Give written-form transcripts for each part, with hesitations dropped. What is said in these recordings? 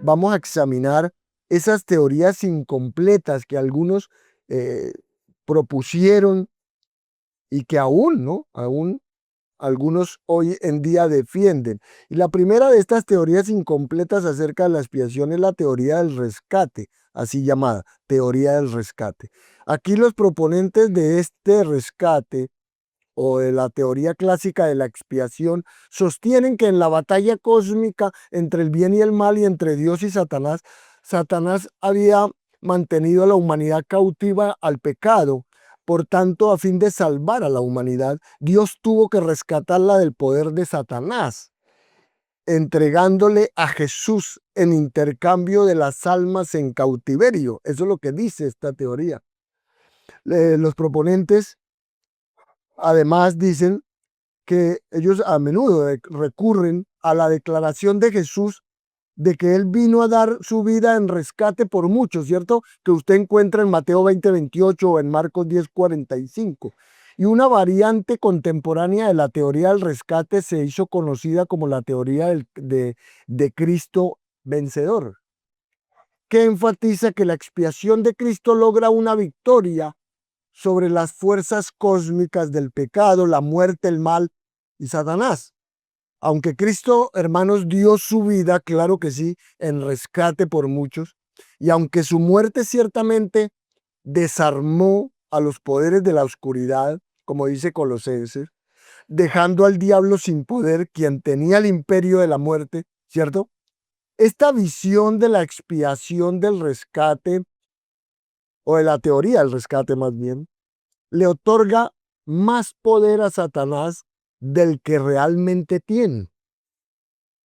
vamos a examinar esas teorías incompletas que algunos propusieron y que aún, ¿no? Aún algunos hoy en día defienden. Y la primera de estas teorías incompletas acerca de la expiación es la teoría del rescate, así llamada, teoría del rescate. Aquí los proponentes de este rescate o de la teoría clásica de la expiación sostienen que en la batalla cósmica entre el bien y el mal y entre Dios y Satanás, Satanás había mantenido a la humanidad cautiva al pecado. Por tanto, a fin de salvar a la humanidad, Dios tuvo que rescatarla del poder de Satanás, entregándole a Jesús en intercambio de las almas en cautiverio. Eso es lo que dice esta teoría. Los proponentes además dicen que ellos a menudo recurren a la declaración de Jesús de que Él vino a dar su vida en rescate por muchos, ¿cierto? Que usted encuentra en Mateo 20:28 o en Marcos 10:45. Y una variante contemporánea de la teoría del rescate se hizo conocida como la teoría de Cristo vencedor, que enfatiza que la expiación de Cristo logra una victoria sobre las fuerzas cósmicas del pecado, la muerte, el mal y Satanás. Aunque Cristo, hermanos, dio su vida, claro que sí, en rescate por muchos, y aunque su muerte ciertamente desarmó a los poderes de la oscuridad, como dice Colosenses, dejando al diablo sin poder, quien tenía el imperio de la muerte, ¿cierto? Esta visión de la expiación del rescate, o de la teoría del rescate más bien, le otorga más poder a Satanás del que realmente tiene.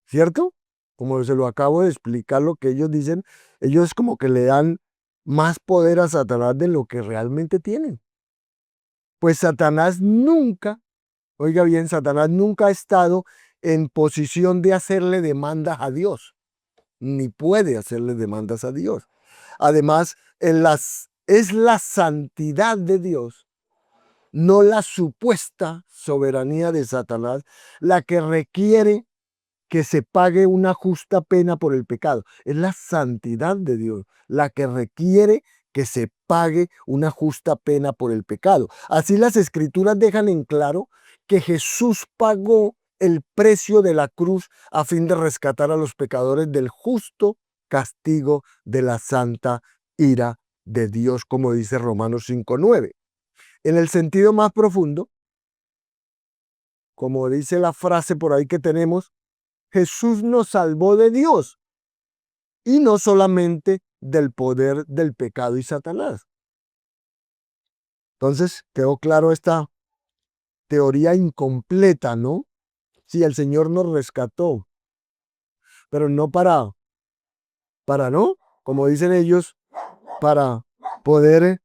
¿Cierto? Como se lo acabo de explicar lo que ellos dicen, ellos como que le dan más poder a Satanás de lo que realmente tienen. Pues Satanás nunca, oiga bien, Satanás nunca ha estado en posición de hacerle demandas a Dios, ni puede hacerle demandas a Dios. Además, es la santidad de Dios, no la supuesta soberanía de Satanás, la que requiere que se pague una justa pena por el pecado. Es la santidad de Dios la que requiere que se pague una justa pena por el pecado. Así las escrituras dejan en claro que Jesús pagó el precio de la cruz a fin de rescatar a los pecadores del justo castigo de la santa ira de Dios, como dice Romanos 5:9. En el sentido más profundo, como dice la frase por ahí que tenemos, Jesús nos salvó de Dios y no solamente del poder del pecado y Satanás. Entonces, quedó claro esta teoría incompleta, ¿no? Sí, el Señor nos rescató, pero no ¿no? Como dicen ellos, para poder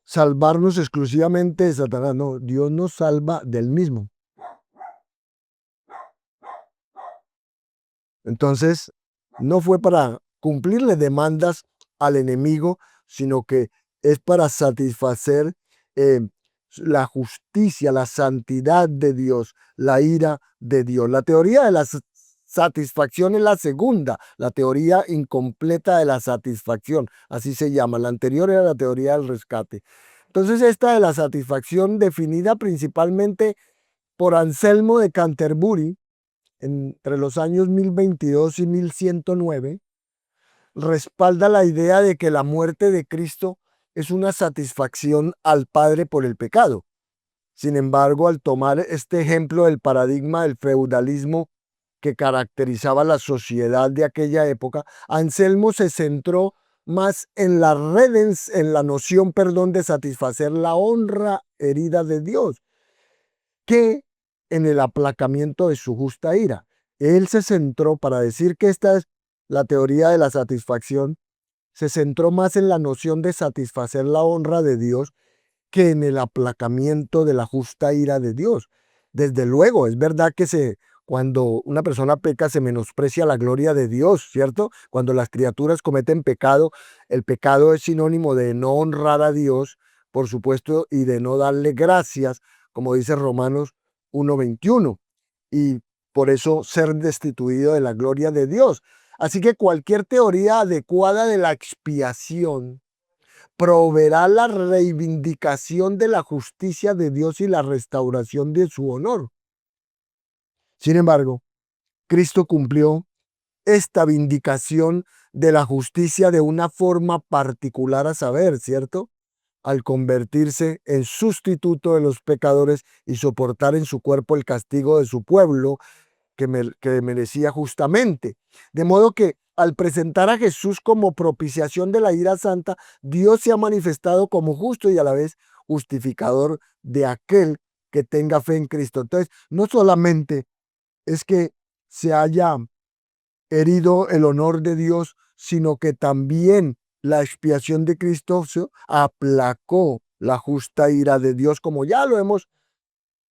salvarnos exclusivamente de Satanás. No, Dios nos salva del mismo. Entonces, no fue para cumplirle demandas al enemigo, sino que es para satisfacer la justicia, la santidad de Dios, la ira de Dios. La teoría de la satisfacción es la segunda, la teoría incompleta de la satisfacción, así se llama. La anterior era la teoría del rescate. Entonces, esta de la satisfacción, definida principalmente por Anselmo de Canterbury, entre los años 1022 y 1109, respalda la idea de que la muerte de Cristo es una satisfacción al Padre por el pecado. Sin embargo, al tomar este ejemplo del paradigma del feudalismo que caracterizaba la sociedad de aquella época, Anselmo se centró más en en la noción, perdón, de satisfacer la honra herida de Dios, que en el aplacamiento de su justa ira. Él se centró, para decir que esta es la teoría de la satisfacción, se centró más en la noción de satisfacer la honra de Dios que en el aplacamiento de la justa ira de Dios. Desde luego, es verdad que cuando una persona peca se menosprecia la gloria de Dios, ¿cierto? Cuando las criaturas cometen pecado, el pecado es sinónimo de no honrar a Dios, por supuesto, y de no darle gracias, como dice Romanos 1:21. Y por eso ser destituido de la gloria de Dios. Así que cualquier teoría adecuada de la expiación proveerá la reivindicación de la justicia de Dios y la restauración de su honor. Sin embargo, Cristo cumplió esta vindicación de la justicia de una forma particular, a saber, ¿cierto? Al convertirse en sustituto de los pecadores y soportar en su cuerpo el castigo de su pueblo que merecía justamente. De modo que al presentar a Jesús como propiciación de la ira santa, Dios se ha manifestado como justo y a la vez justificador de aquel que tenga fe en Cristo. Entonces, no solamente es que se haya herido el honor de Dios, sino que también la expiación de Cristo aplacó la justa ira de Dios, como ya lo hemos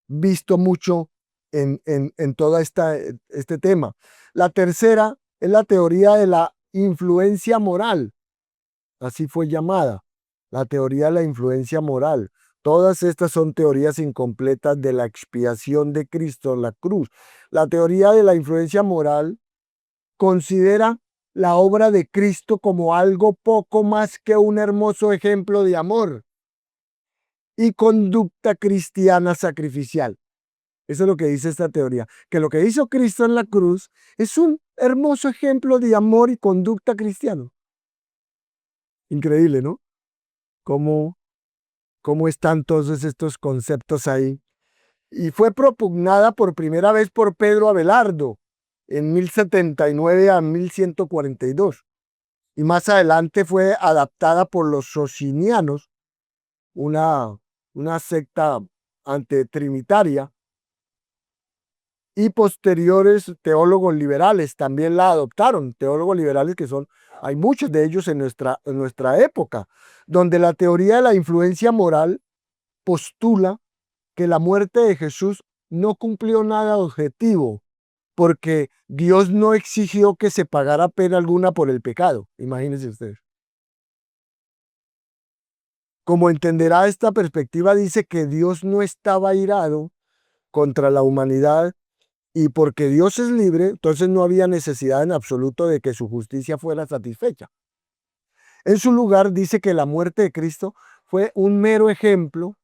visto mucho en todo este tema. La tercera es la teoría de la influencia moral, así fue llamada, la teoría de la influencia moral. Todas estas son teorías incompletas de la expiación de Cristo en la cruz. La teoría de la influencia moral considera la obra de Cristo como algo poco más que un hermoso ejemplo de amor y conducta cristiana sacrificial. Eso es lo que dice esta teoría, que lo que hizo Cristo en la cruz es un hermoso ejemplo de amor y conducta cristiano. Increíble, ¿no? Cómo, cómo están todos estos conceptos ahí. Y fue propugnada por primera vez por Pedro Abelardo en 1079 a 1142. Y más adelante fue adaptada por los socinianos, una secta antitrinitaria, y posteriores teólogos liberales también la adoptaron, teólogos liberales que son, hay muchos de ellos en nuestra época, donde la teoría de la influencia moral postula que la muerte de Jesús no cumplió nada objetivo, porque Dios no exigió que se pagara pena alguna por el pecado. Imagínense ustedes. Como entenderá, esta perspectiva dice que Dios no estaba airado contra la humanidad y porque Dios es libre, entonces no había necesidad en absoluto de que su justicia fuera satisfecha. En su lugar dice que la muerte de Cristo fue un mero ejemplo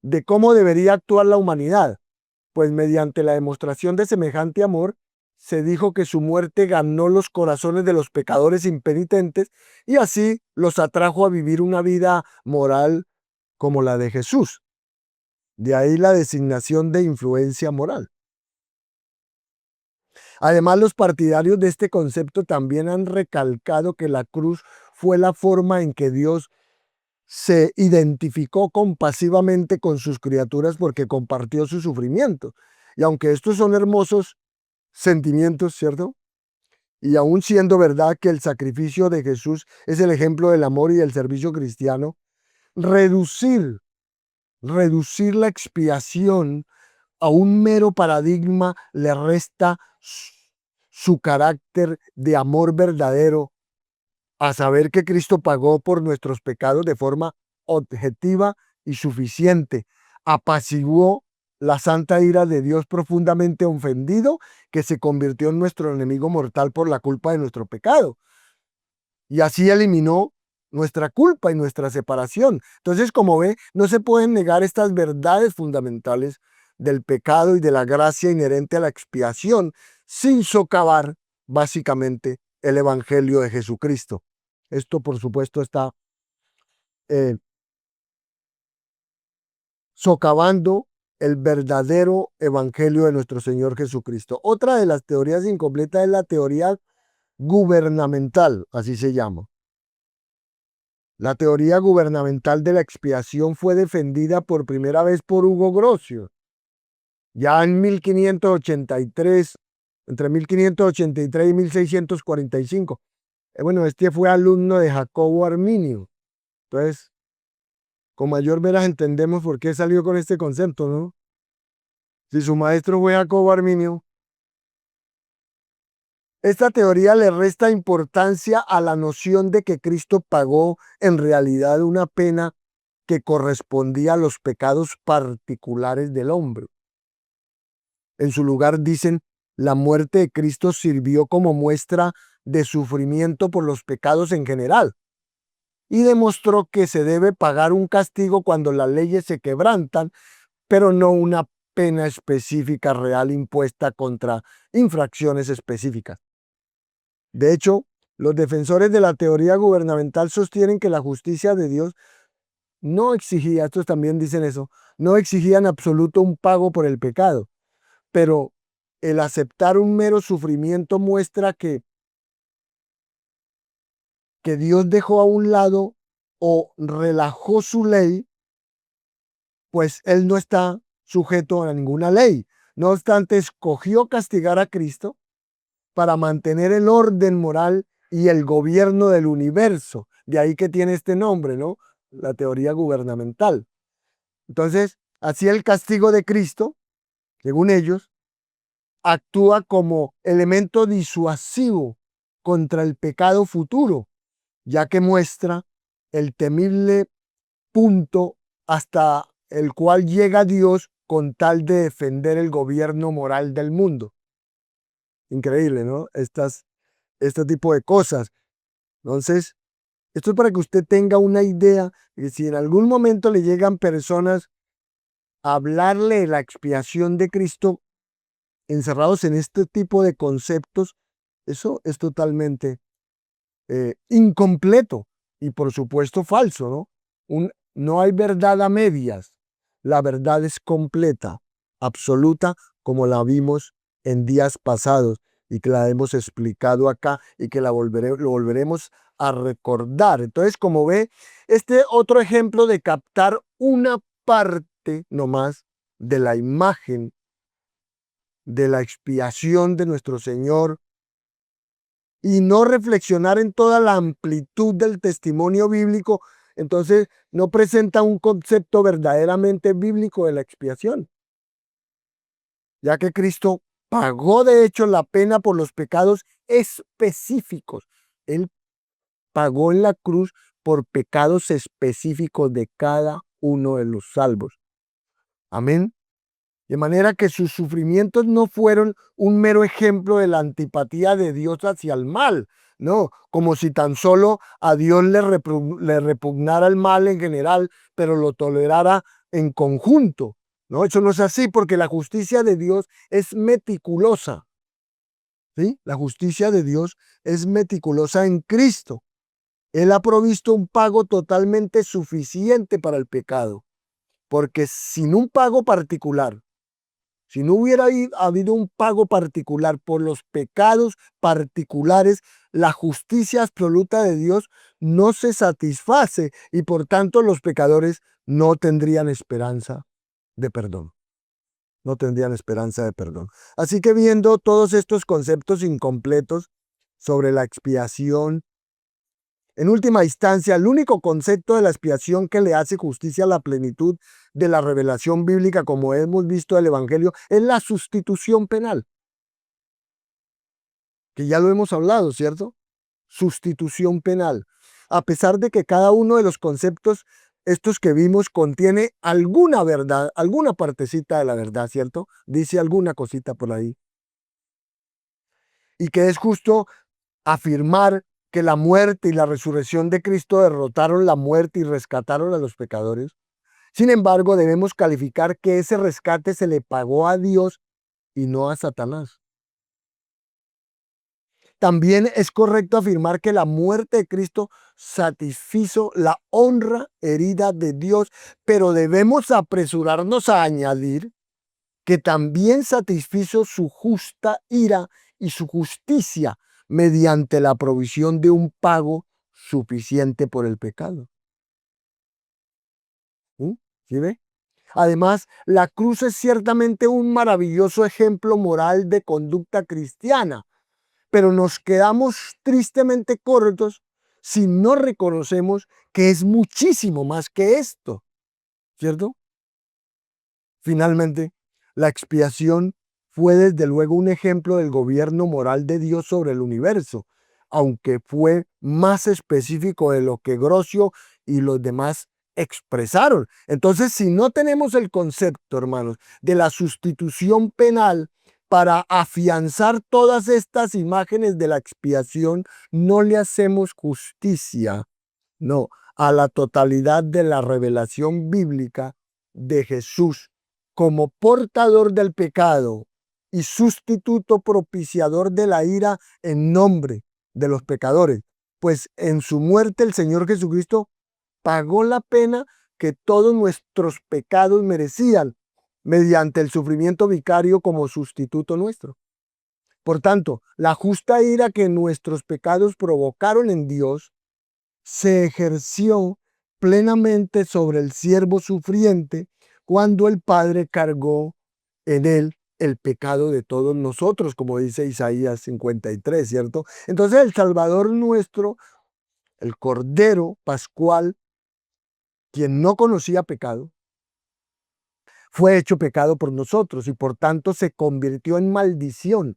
de cómo debería actuar la humanidad, pues mediante la demostración de semejante amor se dijo que su muerte ganó los corazones de los pecadores impenitentes y así los atrajo a vivir una vida moral como la de Jesús. De ahí la designación de influencia moral. Además, los partidarios de este concepto también han recalcado que la cruz fue la forma en que Dios se identificó compasivamente con sus criaturas porque compartió su sufrimiento. Y aunque estos son hermosos sentimientos, ¿cierto? Y aún siendo verdad que el sacrificio de Jesús es el ejemplo del amor y del servicio cristiano, reducir, reducir la expiación a un mero paradigma le resta su carácter de amor verdadero, a saber que Cristo pagó por nuestros pecados de forma objetiva y suficiente, apaciguó la santa ira de Dios profundamente ofendido, que se convirtió en nuestro enemigo mortal por la culpa de nuestro pecado. Y así eliminó nuestra culpa y nuestra separación. Entonces, como ve, no se pueden negar estas verdades fundamentales del pecado y de la gracia inherente a la expiación sin socavar básicamente el Evangelio de Jesucristo. Esto, por supuesto, está eh, socavando el verdadero Evangelio de nuestro Señor Jesucristo. Otra de las teorías incompletas es la teoría gubernamental, así se llama. La teoría gubernamental de la expiación fue defendida por primera vez por Hugo Grocio, ya en 1583, entre 1583 y 1645. Bueno, este fue alumno de Jacobo Arminio. Entonces, con mayor veras entendemos por qué salió con este concepto, ¿no? Si su maestro fue Jacobo Arminio. Esta teoría le resta importancia a la noción de que Cristo pagó en realidad una pena que correspondía a los pecados particulares del hombre. En su lugar dicen, la muerte de Cristo sirvió como muestra de sufrimiento por los pecados en general y demostró que se debe pagar un castigo cuando las leyes se quebrantan, pero no una pena específica real impuesta contra infracciones específicas. De hecho, los defensores de la teoría gubernamental sostienen que la justicia de Dios no exigía, estos también dicen eso, no exigía en absoluto un pago por el pecado, pero el aceptar un mero sufrimiento muestra que Dios dejó a un lado o relajó su ley, pues Él no está sujeto a ninguna ley. No obstante, escogió castigar a Cristo para mantener el orden moral y el gobierno del universo. De ahí que tiene este nombre, ¿no? La teoría gubernamental. Entonces, así el castigo de Cristo, según ellos, actúa como elemento disuasivo contra el pecado futuro, ya que muestra el temible punto hasta el cual llega Dios con tal de defender el gobierno moral del mundo. Increíble, ¿no? Este tipo de cosas. Entonces, esto es para que usted tenga una idea de si en algún momento le llegan personas a hablarle de la expiación de Cristo encerrados en este tipo de conceptos, eso es totalmente incompleto y por supuesto falso, ¿no? No hay verdad a medias, la verdad es completa, absoluta, como la vimos en días pasados y que la hemos explicado acá y que lo volveremos a recordar. Entonces, como ve, este otro ejemplo de captar una parte nomás de la imagen de la expiación de nuestro Señor y no reflexionar en toda la amplitud del testimonio bíblico, entonces no presenta un concepto verdaderamente bíblico de la expiación, ya que Cristo pagó de hecho la pena por los pecados específicos. Él pagó en la cruz por pecados específicos de cada uno de los salvos. Amén. De manera que sus sufrimientos no fueron un mero ejemplo de la antipatía de Dios hacia el mal, no, como si tan solo a Dios le repugnara el mal en general, pero lo tolerara en conjunto. No, eso no es así porque la justicia de Dios es meticulosa. ¿Sí? La justicia de Dios es meticulosa en Cristo. Él ha provisto un pago totalmente suficiente para el pecado, porque sin un pago particular, si no hubiera habido un pago particular por los pecados particulares, la justicia absoluta de Dios no se satisface y por tanto los pecadores no tendrían esperanza de perdón. No tendrían esperanza de perdón. Así que viendo todos estos conceptos incompletos sobre la expiación, en última instancia, el único concepto de la expiación que le hace justicia a la plenitud de la revelación bíblica, como hemos visto del Evangelio, es la sustitución penal, que ya lo hemos hablado, ¿cierto? Sustitución penal. A pesar de que cada uno de los conceptos, estos que vimos, contiene alguna verdad, alguna partecita de la verdad, ¿cierto? Dice alguna cosita por ahí. Y que es justo afirmar que la muerte y la resurrección de Cristo derrotaron la muerte y rescataron a los pecadores. Sin embargo, debemos calificar que ese rescate se le pagó a Dios y no a Satanás. También es correcto afirmar que la muerte de Cristo satisfizo la honra herida de Dios, pero debemos apresurarnos a añadir que también satisfizo su justa ira y su justicia mediante la provisión de un pago suficiente por el pecado. ¿Sí ve? Además, la cruz es ciertamente un maravilloso ejemplo moral de conducta cristiana, pero nos quedamos tristemente cortos si no reconocemos que es muchísimo más que esto, ¿cierto? Finalmente, la expiación fue desde luego un ejemplo del gobierno moral de Dios sobre el universo, aunque fue más específico de lo que Grocio y los demás expresaron. Entonces, si no tenemos el concepto, hermanos, de la sustitución penal para afianzar todas estas imágenes de la expiación, no le hacemos justicia, no, a la totalidad de la revelación bíblica de Jesús como portador del pecado y sustituto propiciador de la ira en nombre de los pecadores. Pues en su muerte el Señor Jesucristo pagó la pena que todos nuestros pecados merecían mediante el sufrimiento vicario como sustituto nuestro. Por tanto, la justa ira que nuestros pecados provocaron en Dios se ejerció plenamente sobre el siervo sufriente cuando el Padre cargó en él el pecado de todos nosotros, como dice Isaías 53, ¿cierto? Entonces el Salvador nuestro, el Cordero Pascual, quien no conocía pecado, fue hecho pecado por nosotros y por tanto se convirtió en maldición.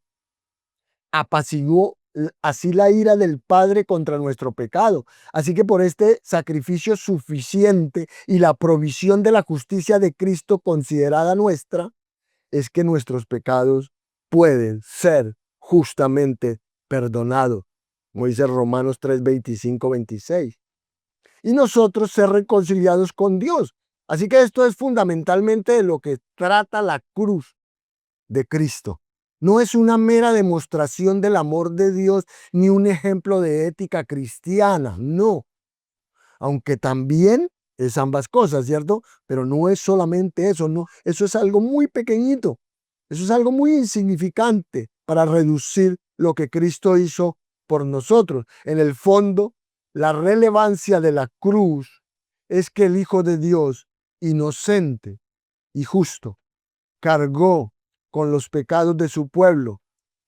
Apaciguó así la ira del Padre contra nuestro pecado. Así que por este sacrificio suficiente y la provisión de la justicia de Cristo considerada nuestra, es que nuestros pecados pueden ser justamente perdonados, como dice Romanos 3, 25, 26. Y nosotros ser reconciliados con Dios. Así que esto es fundamentalmente de lo que trata la cruz de Cristo. No es una mera demostración del amor de Dios ni un ejemplo de ética cristiana, no. Aunque también es ambas cosas, ¿cierto? Pero no es solamente eso, no. Eso es algo muy pequeñito. Eso es algo muy insignificante para reducir lo que Cristo hizo por nosotros. En el fondo, la relevancia de la cruz es que el Hijo de Dios, inocente y justo, cargó con los pecados de su pueblo,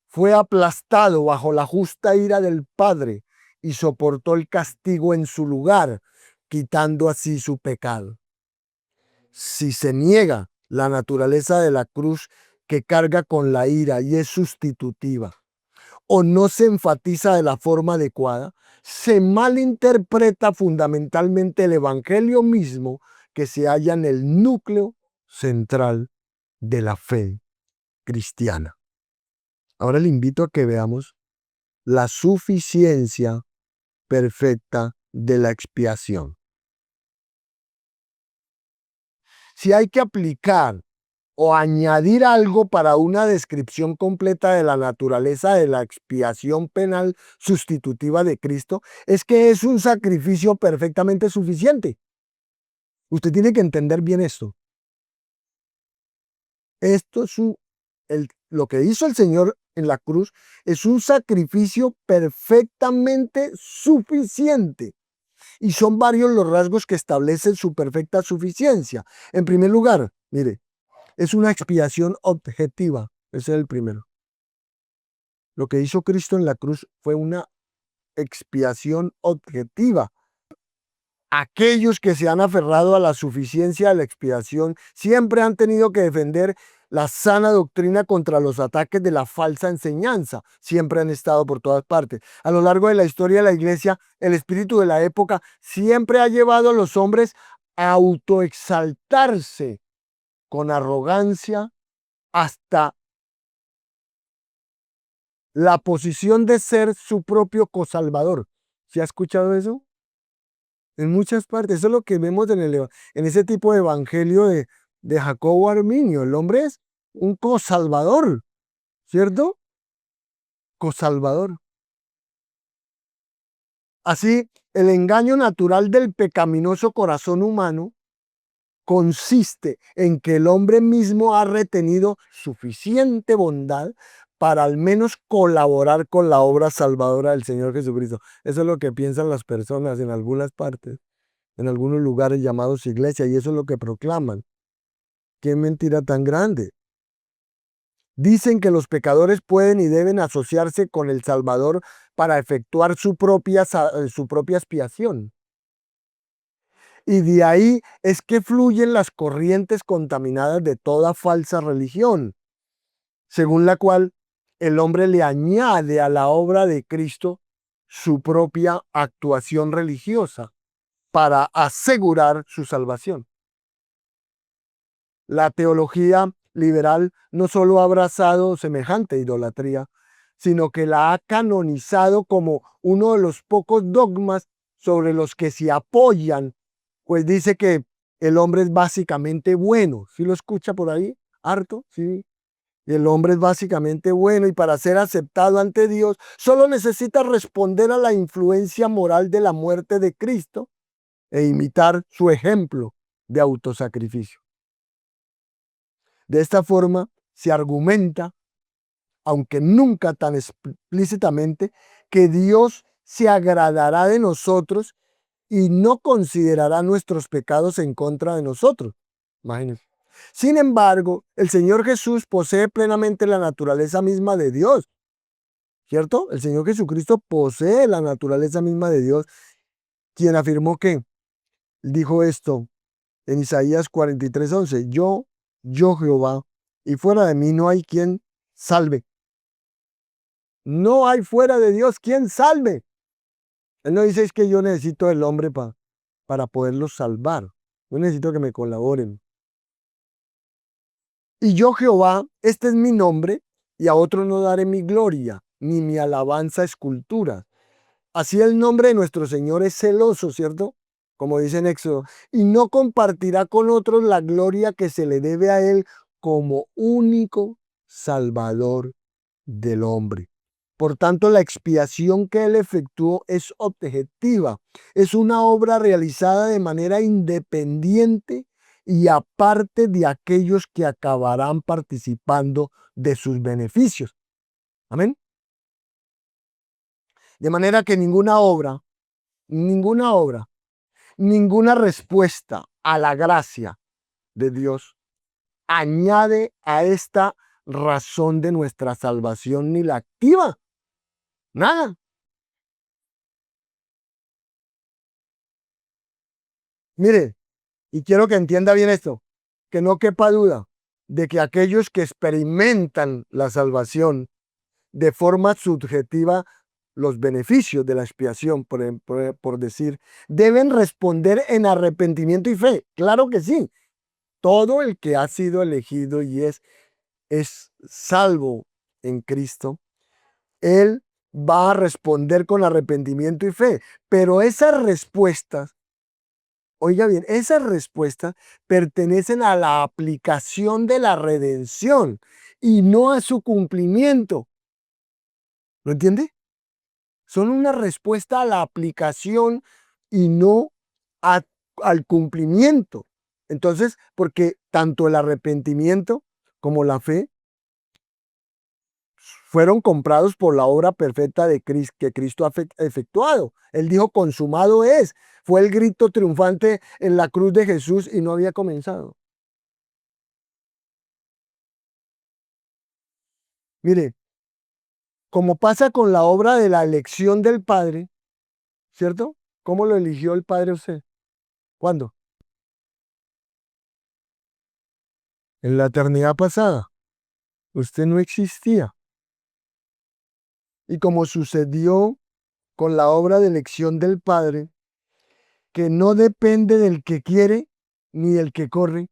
fue aplastado bajo la justa ira del Padre y soportó el castigo en su lugar, quitando así su pecado. Si se niega la naturaleza de la cruz que carga con la ira y es sustitutiva, o no se enfatiza de la forma adecuada, se malinterpreta fundamentalmente el Evangelio mismo que se halla en el núcleo central de la fe cristiana. Ahora le invito a que veamos la suficiencia perfecta de la expiación. Si hay que aplicar o añadir algo para una descripción completa de la naturaleza de la expiación penal sustitutiva de Cristo, es que es un sacrificio perfectamente suficiente. Usted tiene que entender bien esto. Esto es lo que hizo el Señor en la cruz es un sacrificio perfectamente suficiente. Y son varios los rasgos que establecen su perfecta suficiencia. En primer lugar, mire, es una expiación objetiva. Ese es el primero. Lo que hizo Cristo en la cruz fue una expiación objetiva. Aquellos que se han aferrado a la suficiencia de la expiación siempre han tenido que defender la sana doctrina contra los ataques de la falsa enseñanza. Siempre han estado por todas partes. A lo largo de la historia de la iglesia, el espíritu de la época siempre ha llevado a los hombres a autoexaltarse con arrogancia hasta la posición de ser su propio cosalvador. ¿Se ha escuchado eso? En muchas partes. Eso es lo que vemos en ese tipo de evangelio de Jacobo Arminio. El hombre es un cosalvador, ¿cierto? Cosalvador. Así, el engaño natural del pecaminoso corazón humano consiste en que el hombre mismo ha retenido suficiente bondad para al menos colaborar con la obra salvadora del Señor Jesucristo. Eso es lo que piensan las personas en algunas partes, en algunos lugares llamados iglesia, y eso es lo que proclaman. ¡Qué mentira tan grande! Dicen que los pecadores pueden y deben asociarse con el Salvador para efectuar su propia expiación. Y de ahí es que fluyen las corrientes contaminadas de toda falsa religión, según la cual el hombre le añade a la obra de Cristo su propia actuación religiosa. para asegurar su salvación. La teología liberal no solo ha abrazado semejante idolatría, sino que la ha canonizado como uno de los pocos dogmas sobre los que se apoyan, pues dice que el hombre es básicamente bueno. ¿Sí lo escucha por ahí? ¿Harto? Sí. Y el hombre es básicamente bueno y para ser aceptado ante Dios solo necesita responder a la influencia moral de la muerte de Cristo e imitar su ejemplo de autosacrificio. De esta forma se argumenta, aunque nunca tan explícitamente, que Dios se agradará de nosotros y no considerará nuestros pecados en contra de nosotros. Imagínense. Sin embargo, el Señor Jesús posee plenamente la naturaleza misma de Dios, ¿cierto? El Señor Jesucristo posee la naturaleza misma de Dios, quien afirmó que, dijo esto en Isaías 43:11, yo Jehová, y fuera de mí no hay quien salve. No hay fuera de Dios quien salve. Él no dice es que yo necesito del hombre para poderlos salvar. Yo necesito que me colaboren. Y yo Jehová, este es mi nombre, y a otro no daré mi gloria, ni mi alabanza escultura. Así el nombre de nuestro Señor es celoso, ¿cierto? Como dice en Éxodo, y no compartirá con otros la gloria que se le debe a Él como único Salvador del hombre. Por tanto, la expiación que Él efectuó es objetiva, es una obra realizada de manera independiente y aparte de aquellos que acabarán participando de sus beneficios. Amén. De manera que ninguna obra, ninguna respuesta a la gracia de Dios añade a esta razón de nuestra salvación ni la activa. Nada. Mire, y quiero que entienda bien esto, que no quepa duda de que aquellos que experimentan la salvación de forma subjetiva, los beneficios de la expiación, por decir, deben responder en arrepentimiento y fe. Claro que sí. Todo el que ha sido elegido y es salvo en Cristo, él va a responder con arrepentimiento y fe. Pero esas respuestas, oiga bien, esas respuestas pertenecen a la aplicación de la redención y no a su cumplimiento. ¿Lo entiende? Son una respuesta a la aplicación y no a- al cumplimiento. Entonces, porque tanto el arrepentimiento como la fe fueron comprados por la obra perfecta de Cristo, que Cristo ha efectuado. Él dijo, consumado es. Fue el grito triunfante en la cruz de Jesús y no había comenzado. Mire, como pasa con la obra de la elección del Padre, ¿cierto? ¿Cómo lo eligió el Padre a usted? ¿Cuándo? En la eternidad pasada. Usted no existía. Y como sucedió con la obra de elección del Padre, que no depende del que quiere ni del que corre,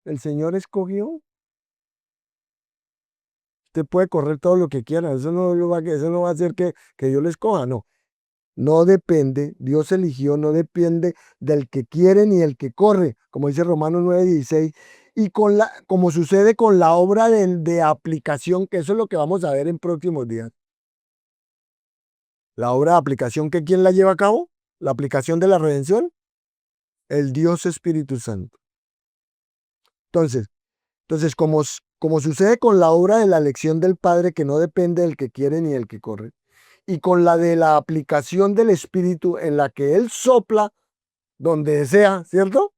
el Señor escogió. Usted puede correr todo lo que quiera, eso no va a hacer que Dios le escoja, no. No depende, Dios eligió, no depende del que quiere ni del que corre, como dice Romanos 9:16, y como sucede con la obra de aplicación, que eso es lo que vamos a ver en próximos días. La obra de aplicación, que ¿quién la lleva a cabo? La aplicación de la redención, el Dios Espíritu Santo. Entonces, como sucede con la obra de la elección del Padre, que no depende del que quiere ni del que corre, y con la de la aplicación del Espíritu en la que Él sopla donde desea, ¿cierto?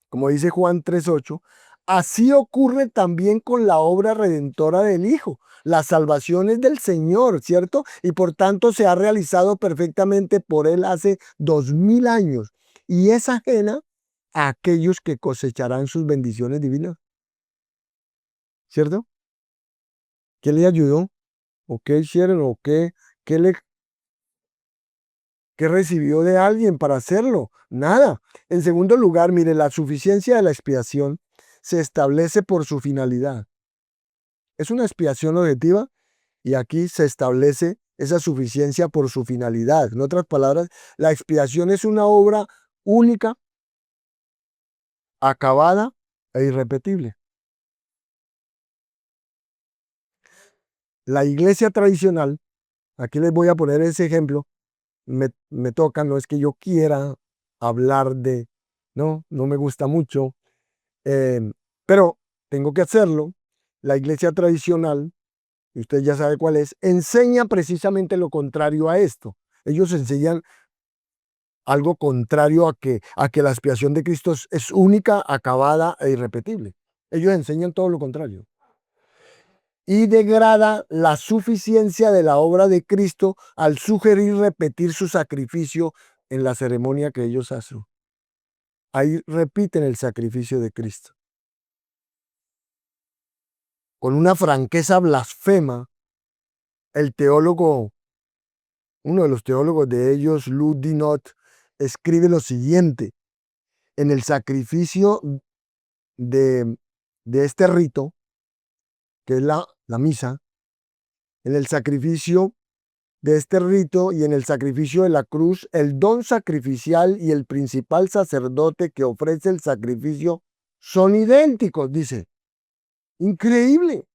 Como dice Juan 3:8, así ocurre también con la obra redentora del Hijo. La salvación es del Señor, ¿cierto? Y por tanto se ha realizado perfectamente por Él hace 2000 años y es ajena a aquellos que cosecharán sus bendiciones divinas, ¿cierto? ¿Qué le ayudó? ¿O qué hicieron? ¿O qué le ¿Qué recibió de alguien para hacerlo? Nada. En segundo lugar, mire, la suficiencia de la expiación se establece por su finalidad. Es una expiación objetiva y aquí se establece esa suficiencia por su finalidad. En otras palabras, la expiación es una obra única, acabada e irrepetible. La iglesia tradicional, aquí les voy a poner ese ejemplo, me toca, no es que yo quiera hablar de, no me gusta mucho, pero tengo que hacerlo. La iglesia tradicional, y usted ya sabe cuál es, enseña precisamente lo contrario a esto. Ellos enseñan algo contrario a que la expiación de Cristo es única, acabada e irrepetible. Ellos enseñan todo lo contrario. Y degrada la suficiencia de la obra de Cristo al sugerir repetir su sacrificio en la ceremonia que ellos hacen. Ahí repiten el sacrificio de Cristo. Con una franqueza blasfema, el teólogo, uno de los teólogos de ellos, Lou Dinot, escribe lo siguiente: en el sacrificio de, de este rito, que es la misa, en el sacrificio de este rito y en el sacrificio de la cruz, el don sacrificial y el principal sacerdote que ofrece el sacrificio son idénticos, dice. Increíble.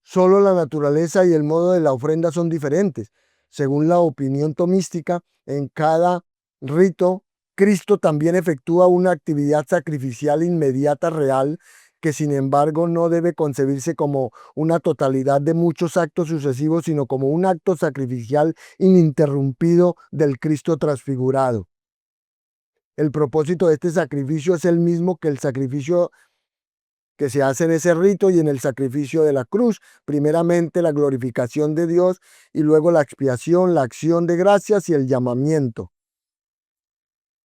Solo la naturaleza y el modo de la ofrenda son diferentes. Según la opinión tomística, en cada rito, Cristo también efectúa una actividad sacrificial inmediata real que sin embargo no debe concebirse como una totalidad de muchos actos sucesivos, sino como un acto sacrificial ininterrumpido del Cristo transfigurado. El propósito de este sacrificio es el mismo que el sacrificio que se hace en ese rito y en el sacrificio de la cruz. Primeramente la glorificación de Dios y luego la expiación, la acción de gracias y el llamamiento.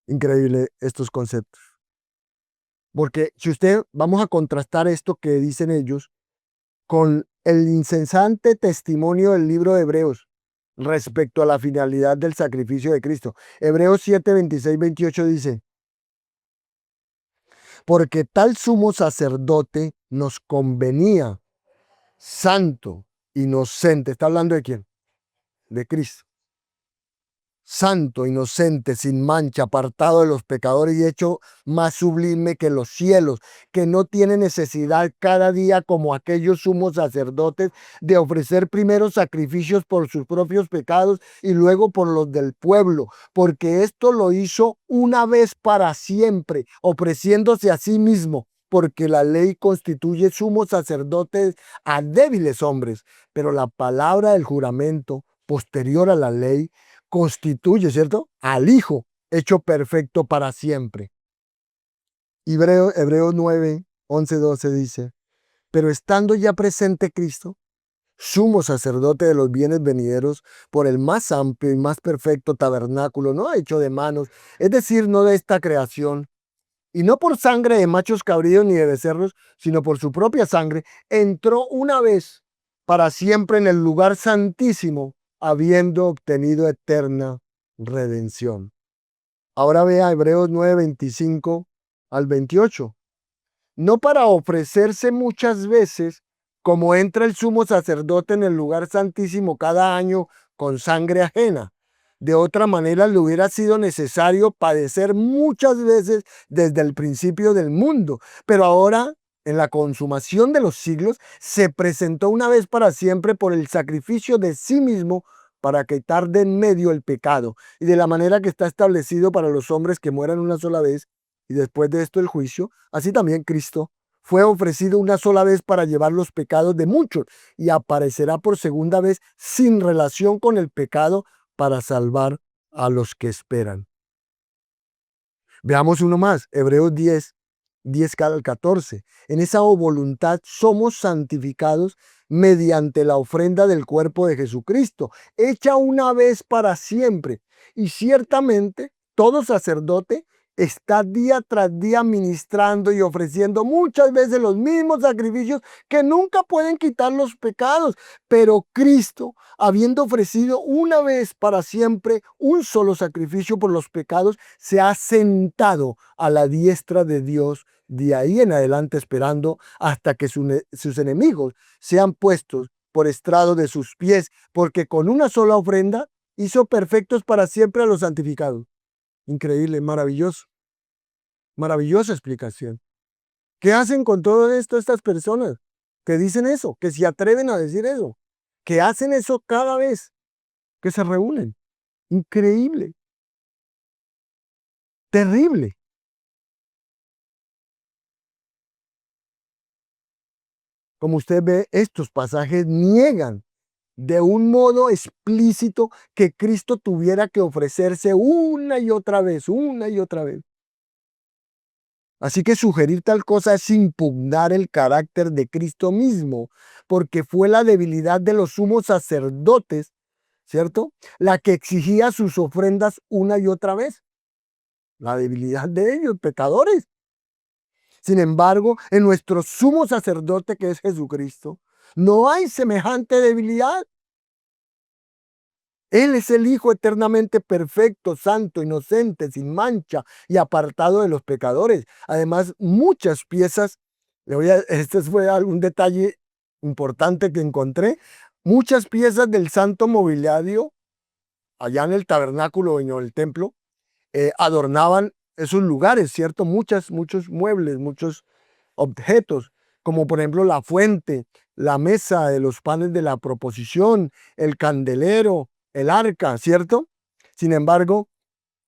Increíble estos conceptos. Porque si usted, vamos a contrastar esto que dicen ellos con el incesante testimonio del libro de Hebreos respecto a la finalidad del sacrificio de Cristo. Hebreos 7, 26, 28 dice: porque tal sumo sacerdote nos convenía, santo, inocente. ¿Está hablando de quién? De Cristo. Santo, inocente, sin mancha, apartado de los pecadores y hecho más sublime que los cielos, que no tiene necesidad cada día como aquellos sumos sacerdotes de ofrecer primero sacrificios por sus propios pecados y luego por los del pueblo, porque esto lo hizo una vez para siempre, ofreciéndose a sí mismo, porque la ley constituye sumos sacerdotes a débiles hombres, pero la palabra del juramento posterior a la ley constituye, ¿cierto?, al Hijo hecho perfecto para siempre. Hebreos 9, 11, 12 dice: pero estando ya presente Cristo, sumo sacerdote de los bienes venideros, por el más amplio y más perfecto tabernáculo, no hecho de manos, es decir, no de esta creación, y no por sangre de machos cabríos ni de becerros, sino por su propia sangre, entró una vez para siempre en el lugar santísimo, habiendo obtenido eterna redención. Ahora vea Hebreos 9, 25 al 28. No para ofrecerse muchas veces, como entra el sumo sacerdote en el lugar santísimo cada año con sangre ajena. De otra manera, le hubiera sido necesario padecer muchas veces desde el principio del mundo. Pero ahora, en la consumación de los siglos, se presentó una vez para siempre por el sacrificio de sí mismo para quitar de en medio el pecado. Y de la manera que está establecido para los hombres que mueran una sola vez, y después de esto el juicio, así también Cristo fue ofrecido una sola vez para llevar los pecados de muchos y aparecerá por segunda vez sin relación con el pecado para salvar a los que esperan. Veamos uno más, Hebreos 10, 10 al 14. En esa voluntad somos santificados mediante la ofrenda del cuerpo de Jesucristo, hecha una vez para siempre. Y ciertamente todo sacerdote está día tras día ministrando y ofreciendo muchas veces los mismos sacrificios que nunca pueden quitar los pecados. Pero Cristo, habiendo ofrecido una vez para siempre un solo sacrificio por los pecados, se ha sentado a la diestra de Dios de ahí en adelante, esperando hasta que sus enemigos sean puestos por estrado de sus pies, porque con una sola ofrenda hizo perfectos para siempre a los santificados. Increíble, maravilloso. Maravillosa explicación. ¿Qué hacen con todo esto estas personas que dicen eso, que se atreven a decir eso, que hacen eso cada vez que se reúnen? Increíble, terrible. Como usted ve, estos pasajes niegan de un modo explícito que Cristo tuviera que ofrecerse una y otra vez, una y otra vez. Así que sugerir tal cosa es impugnar el carácter de Cristo mismo, porque fue la debilidad de los sumos sacerdotes, ¿cierto?, la que exigía sus ofrendas una y otra vez. La debilidad de ellos, pecadores. Sin embargo, en nuestro sumo sacerdote, que es Jesucristo, no hay semejante debilidad. Él es el Hijo eternamente perfecto, santo, inocente, sin mancha y apartado de los pecadores. Además, muchas piezas, este fue algún detalle importante que encontré, muchas piezas del santo mobiliario allá en el tabernáculo en el templo adornaban esos lugares, ¿cierto? Muchos muebles, muchos objetos, como por ejemplo la fuente, la mesa de los panes de la proposición, el candelero, el arca, ¿cierto? Sin embargo,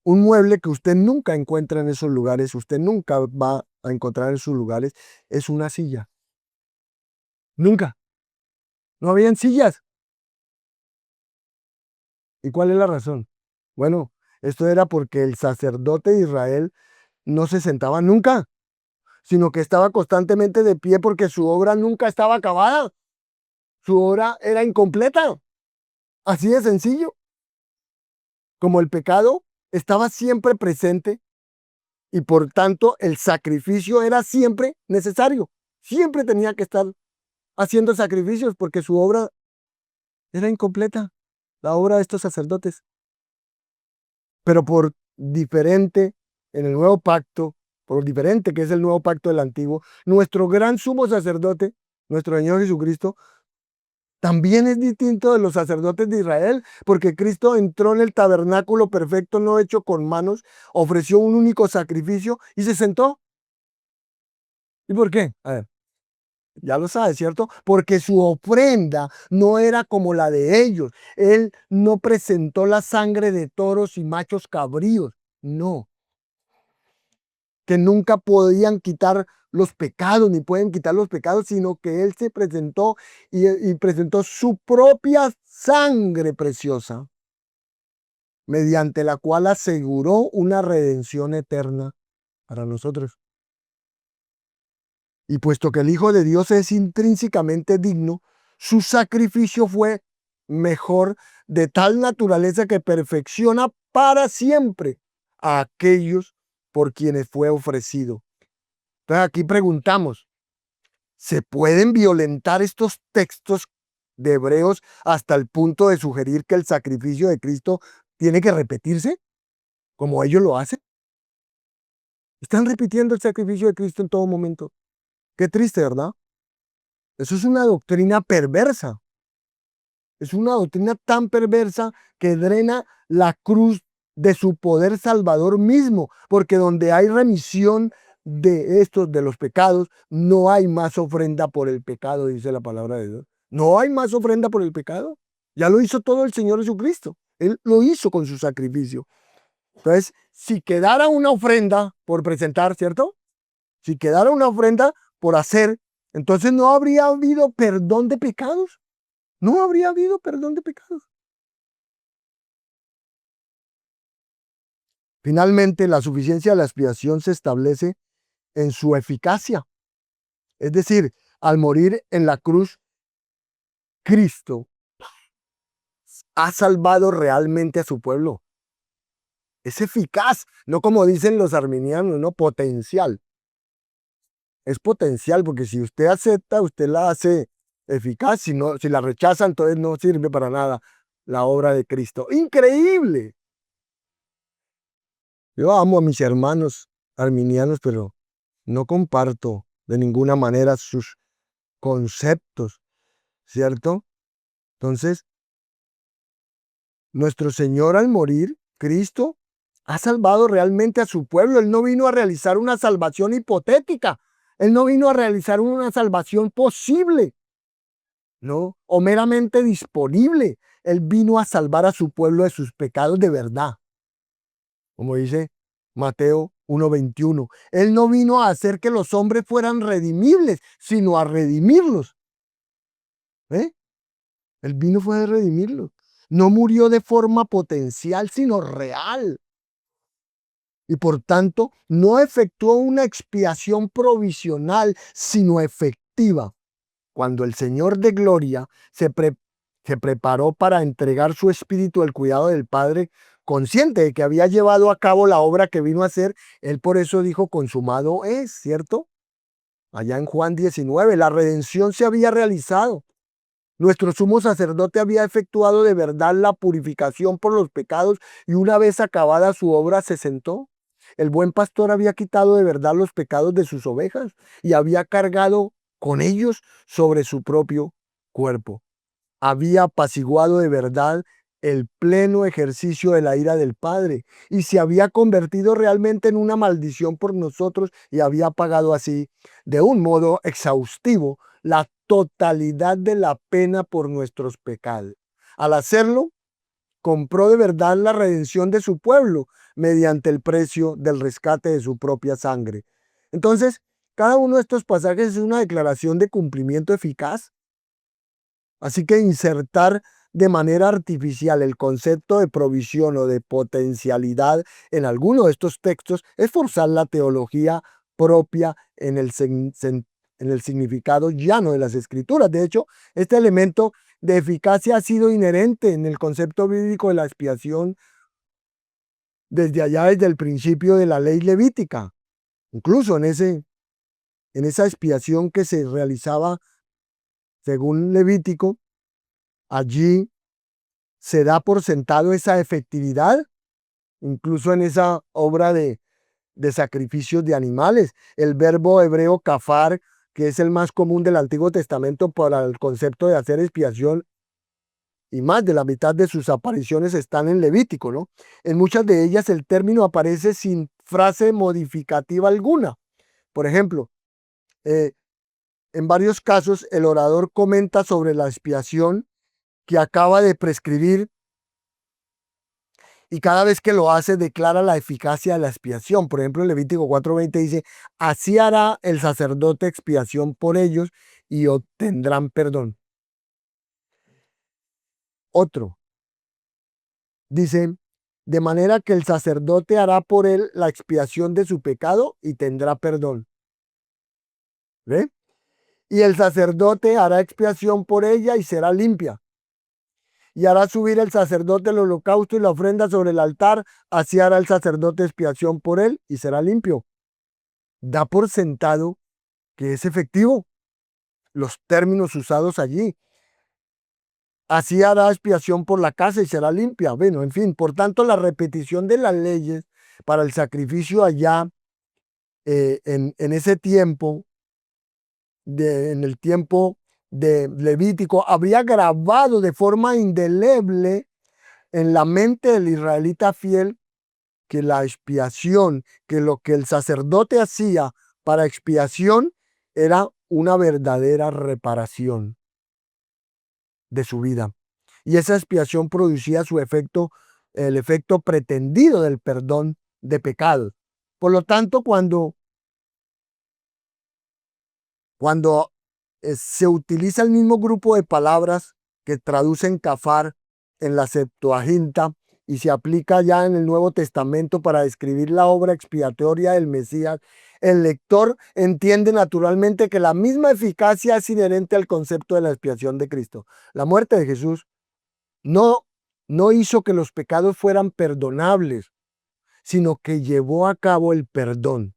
un mueble que usted nunca encuentra en esos lugares, usted nunca va a encontrar en esos lugares, es una silla. Nunca. No habían sillas. ¿Y cuál es la razón? Bueno, esto era porque el sacerdote de Israel no se sentaba nunca, sino que estaba constantemente de pie porque su obra nunca estaba acabada. Su obra era incompleta. Así de sencillo. Como el pecado estaba siempre presente y por tanto el sacrificio era siempre necesario. Siempre tenía que estar haciendo sacrificios porque su obra era incompleta, la obra de estos sacerdotes. Pero por diferente en el nuevo pacto, por diferente que es el nuevo pacto del antiguo, nuestro gran sumo sacerdote, nuestro Señor Jesucristo, también es distinto de los sacerdotes de Israel, porque Cristo entró en el tabernáculo perfecto, no hecho con manos, ofreció un único sacrificio y se sentó. ¿Y por qué? A ver, ya lo sabe, ¿cierto? Porque su ofrenda no era como la de ellos. Él no presentó la sangre de toros y machos cabríos, no, que nunca podían quitar los pecados, ni pueden quitar los pecados, sino que Él se presentó y presentó su propia sangre preciosa, mediante la cual aseguró una redención eterna para nosotros. Y puesto que el Hijo de Dios es intrínsecamente digno, su sacrificio fue mejor, de tal naturaleza que perfecciona para siempre a aquellos por quienes fue ofrecido. Entonces aquí preguntamos, ¿se pueden violentar estos textos de Hebreos hasta el punto de sugerir que el sacrificio de Cristo tiene que repetirse, como ellos lo hacen? Están repitiendo el sacrificio de Cristo en todo momento. Qué triste, ¿verdad? Eso es una doctrina perversa. Es una doctrina tan perversa que drena la cruz de su poder salvador mismo, porque donde hay remisión de estos, de los pecados, no hay más ofrenda por el pecado, dice la palabra de Dios. No hay más ofrenda por el pecado. Ya lo hizo todo el Señor Jesucristo. Él lo hizo con su sacrificio. Entonces, si quedara una ofrenda por presentar, ¿cierto? Si quedara una ofrenda por hacer, entonces no habría habido perdón de pecados. No habría habido perdón de pecados. Finalmente, la suficiencia de la expiación se establece en su eficacia. Es decir, al morir en la cruz, Cristo ha salvado realmente a su pueblo. Es eficaz, no como dicen los arminianos, no potencial. Es potencial, porque si usted acepta, usted la hace eficaz. Si no, si la rechaza, entonces no sirve para nada la obra de Cristo. Increíble. Yo amo a mis hermanos arminianos, pero no comparto de ninguna manera sus conceptos, ¿cierto? Entonces, nuestro Señor al morir, Cristo, ha salvado realmente a su pueblo. Él no vino a realizar una salvación hipotética. Él no vino a realizar una salvación posible, ¿no? O meramente disponible. Él vino a salvar a su pueblo de sus pecados de verdad. Como dice Mateo 1:21. Él no vino a hacer que los hombres fueran redimibles, sino a redimirlos. ¿Eh? Él vino fue a redimirlos. No murió de forma potencial, sino real. Y por tanto, no efectuó una expiación provisional, sino efectiva. Cuando el Señor de gloria se preparó para entregar su espíritu al cuidado del Padre, consciente de que había llevado a cabo la obra que vino a hacer, él por eso dijo, consumado es, ¿cierto? Allá en Juan 19, la redención se había realizado. Nuestro sumo sacerdote había efectuado de verdad la purificación por los pecados y una vez acabada su obra se sentó. El buen pastor había quitado de verdad los pecados de sus ovejas y había cargado con ellos sobre su propio cuerpo. Había apaciguado de verdad el pleno ejercicio de la ira del Padre y se había convertido realmente en una maldición por nosotros y había pagado así de un modo exhaustivo la totalidad de la pena por nuestros pecados. Al hacerlo, compró de verdad la redención de su pueblo mediante el precio del rescate de su propia sangre. Entonces, cada uno de estos pasajes es una declaración de cumplimiento eficaz. Así que insertar de manera artificial el concepto de provisión o de potencialidad en alguno de estos textos es forzar la teología propia en el significado llano de las escrituras. De hecho, este elemento de eficacia ha sido inherente en el concepto bíblico de la expiación desde el principio de la ley levítica. Incluso en esa expiación que se realizaba según Levítico, allí se da por sentado esa efectividad, incluso en esa obra de sacrificios de animales. El verbo hebreo kafar, que es el más común del Antiguo Testamento para el concepto de hacer expiación, y más de la mitad de sus apariciones están en Levítico, ¿no? En muchas de ellas el término aparece sin frase modificativa alguna. Por ejemplo, eh, en varios casos el orador comenta sobre la expiación que acaba de prescribir y cada vez que lo hace declara la eficacia de la expiación. Por ejemplo, en Levítico 4:20 dice, así hará el sacerdote expiación por ellos y obtendrán perdón. Otro dice, de manera que el sacerdote hará por él la expiación de su pecado y tendrá perdón. ¿Ve? Y el sacerdote hará expiación por ella y será limpia. Y hará subir el sacerdote el holocausto y la ofrenda sobre el altar, así hará el sacerdote expiación por él y será limpio. Da por sentado que es efectivo los términos usados allí. Así hará expiación por la casa y será limpia. Bueno, en fin, por tanto, la repetición de las leyes para el sacrificio allá en ese tiempo, en el tiempo de Levítico, habría grabado de forma indeleble en la mente del israelita fiel que la expiación, que lo que el sacerdote hacía para expiación era una verdadera reparación de su vida. Y esa expiación producía su efecto, el efecto pretendido del perdón de pecados. Por lo tanto, cuando se utiliza el mismo grupo de palabras que traducen kafar en la Septuaginta y se aplica ya en el Nuevo Testamento para describir la obra expiatoria del Mesías, el lector entiende naturalmente que la misma eficacia es inherente al concepto de la expiación de Cristo. La muerte de Jesús no hizo que los pecados fueran perdonables, sino que llevó a cabo el perdón.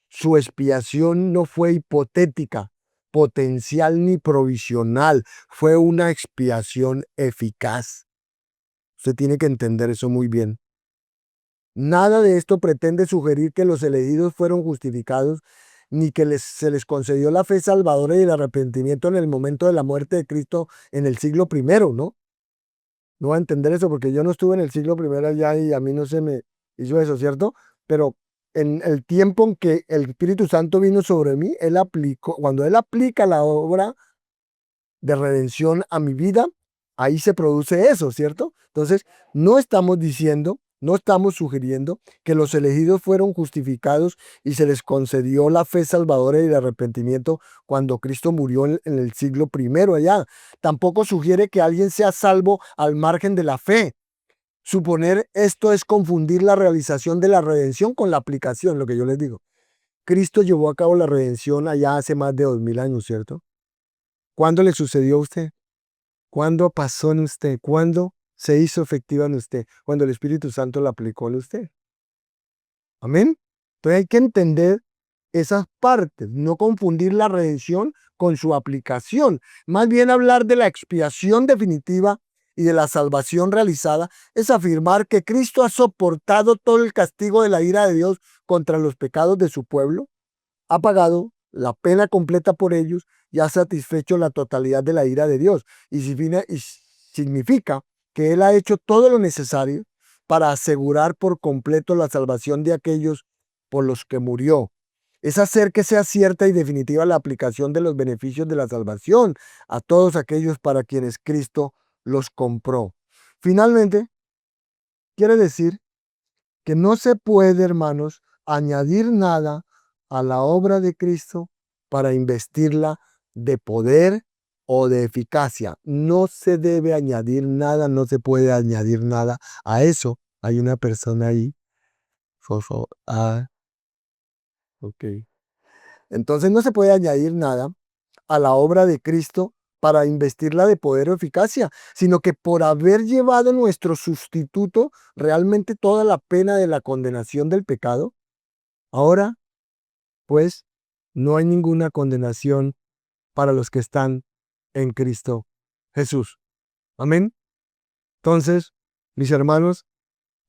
Su expiación no fue hipotética, potencial ni provisional, fue una expiación eficaz. Usted tiene que entender eso muy bien. Nada de esto pretende sugerir que los elegidos fueron justificados, ni que se les concedió la fe salvadora y el arrepentimiento en el momento de la muerte de Cristo en el siglo primero, ¿no? No va a entender eso porque yo no estuve en el siglo primero allá y a mí no se me hizo eso, ¿cierto? Pero en el tiempo en que el Espíritu Santo vino sobre mí, Él aplicó, cuando Él aplica la obra de redención a mi vida, ahí se produce eso, ¿cierto? Entonces, no estamos diciendo, no estamos sugiriendo que los elegidos fueron justificados y se les concedió la fe salvadora y el arrepentimiento cuando Cristo murió en el siglo primero allá. Tampoco sugiere que alguien sea salvo al margen de la fe. Suponer esto es confundir la realización de la redención con la aplicación, lo que yo les digo. Cristo llevó a cabo la redención allá hace más de 2000 años, ¿cierto? ¿Cuándo le sucedió a usted? ¿Cuándo pasó en usted? ¿Cuándo se hizo efectiva en usted? Cuando el Espíritu Santo la aplicó en usted. Amén. Entonces hay que entender esas partes, no confundir la redención con su aplicación. Más bien hablar de la expiación definitiva y de la salvación realizada es afirmar que Cristo ha soportado todo el castigo de la ira de Dios contra los pecados de su pueblo, ha pagado la pena completa por ellos y ha satisfecho la totalidad de la ira de Dios. Y significa que Él ha hecho todo lo necesario para asegurar por completo la salvación de aquellos por los que murió. Es hacer que sea cierta y definitiva la aplicación de los beneficios de la salvación a todos aquellos para quienes Cristo los compró. Finalmente, quiere decir que no se puede, hermanos, añadir nada a la obra de Cristo para investirla de poder o de eficacia. No se debe añadir nada, no se puede añadir nada a eso. Hay una persona ahí. Ok. Entonces no se puede añadir nada a la obra de Cristo para investirla de poder o eficacia, sino que por haber llevado nuestro sustituto realmente toda la pena de la condenación del pecado, ahora pues no hay ninguna condenación para los que están en Cristo Jesús. Amén. Entonces, mis hermanos,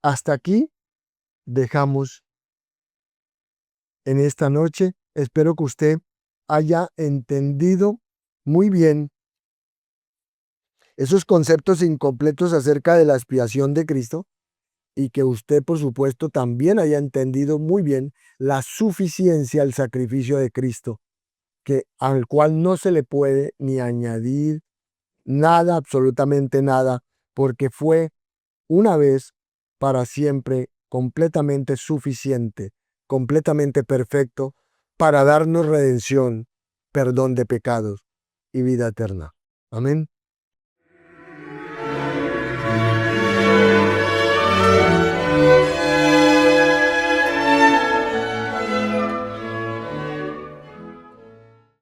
hasta aquí dejamos en esta noche. Espero que usted haya entendido muy bien esos conceptos incompletos acerca de la expiación de Cristo y que usted, por supuesto, también haya entendido muy bien la suficiencia del sacrificio de Cristo, al cual no se le puede ni añadir nada, absolutamente nada, porque fue una vez para siempre completamente suficiente, completamente perfecto para darnos redención, perdón de pecados y vida eterna. Amén.